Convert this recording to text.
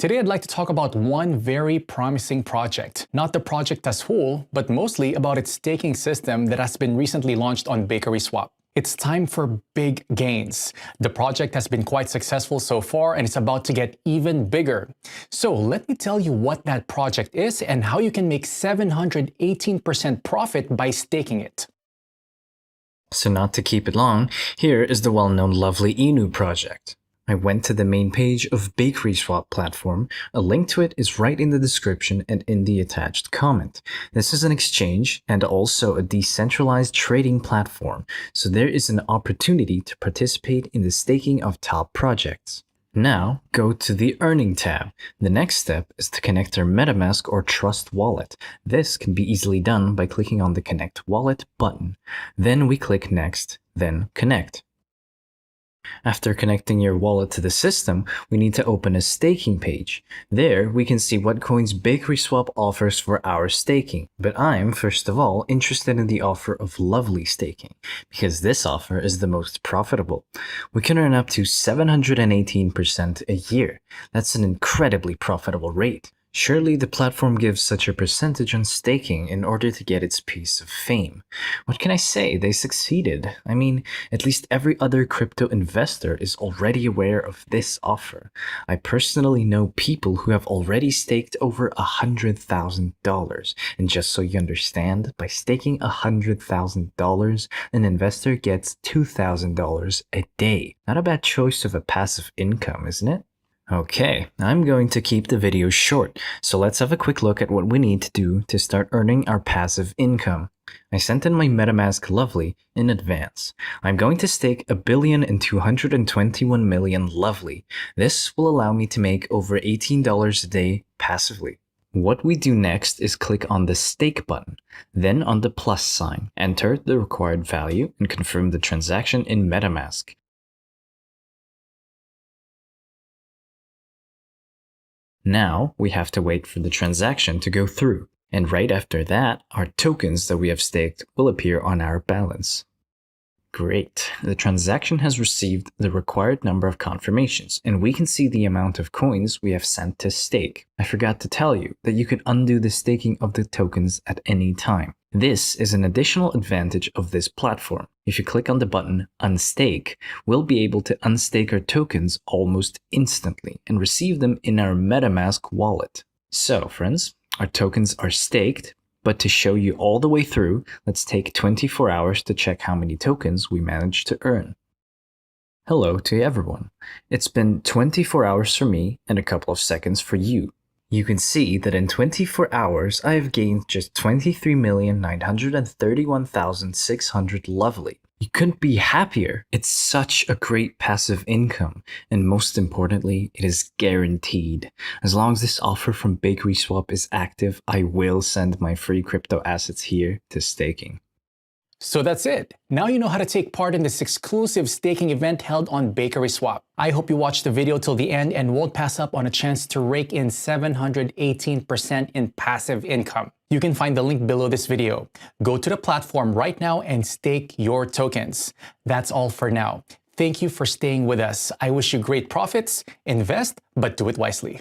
Today I'd like to talk about one very promising project. Not the project as whole, but mostly about its staking system that has been recently launched on BakerySwap. It's time for big gains. The project has been quite successful so far and it's about to get even bigger. So let me tell you what that project is and how you can make 718% profit by staking it. So not to keep it long, here is the well-known Lovely Inu project. I went to the main page of BakerySwap platform. A link to it is right in the description and in the attached comment. This is an exchange and also a decentralized trading platform, so there is an opportunity to participate in the staking of top projects. Now, go to the Earning tab. The next step is to connect our MetaMask or Trust wallet. This can be easily done by clicking on the Connect Wallet button. Then we click Next, then Connect. After connecting your wallet to the system, we need to open a staking page. There, we can see what coins BakerySwap offers for our staking. But I'm, first of all, interested in the offer of Lovely Staking, because this offer is the most profitable. We can earn up to 718% a year. That's an incredibly profitable rate. Surely the platform gives such a percentage on staking in order to get its piece of fame. What can I say? They succeeded. I mean, at least every other crypto investor is already aware of this offer. I personally know people who have already staked over $100,000. And just so you understand, by staking $100,000, an investor gets $2,000 a day. Not a bad choice of a passive income, isn't it? Okay, I'm going to keep the video short, so let's have a quick look at what we need to do to start earning our passive income. I sent in my MetaMask Lovely in advance. I'm going to stake 1,221,000,000 Lovely. This will allow me to make over $18 a day passively. What we do next is click on the Stake button, then on the plus sign, enter the required value, and confirm the transaction in MetaMask. Now, we have to wait for the transaction to go through, and right after that, our tokens that we have staked will appear on our balance. Great, the transaction has received the required number of confirmations, and we can see the amount of coins we have sent to stake. I forgot to tell you that you can undo the staking of the tokens at any time. This is an additional advantage of this platform. If you click on the button Unstake, we'll be able to unstake our tokens almost instantly and receive them in our MetaMask wallet. So friends, our tokens are staked, but to show you all the way through, let's take 24 hours to check how many tokens we managed to earn. Hello to everyone. It's been 24 hours for me and a couple of seconds for you. You can see that in 24 hours, I have gained just 23,931,600 Lovely. You couldn't be happier. It's such a great passive income, and most importantly, it is guaranteed. As long as this offer from BakerySwap is active, I will send my free crypto assets here to staking. So that's it. Now you know how to take part in this exclusive staking event held on BakerySwap. I hope you watched the video till the end and won't pass up on a chance to rake in 718% in passive income. You can find the link below this video. Go to the platform right now and stake your tokens. That's all for now. Thank you for staying with us. I wish you great profits. Invest, but do it wisely.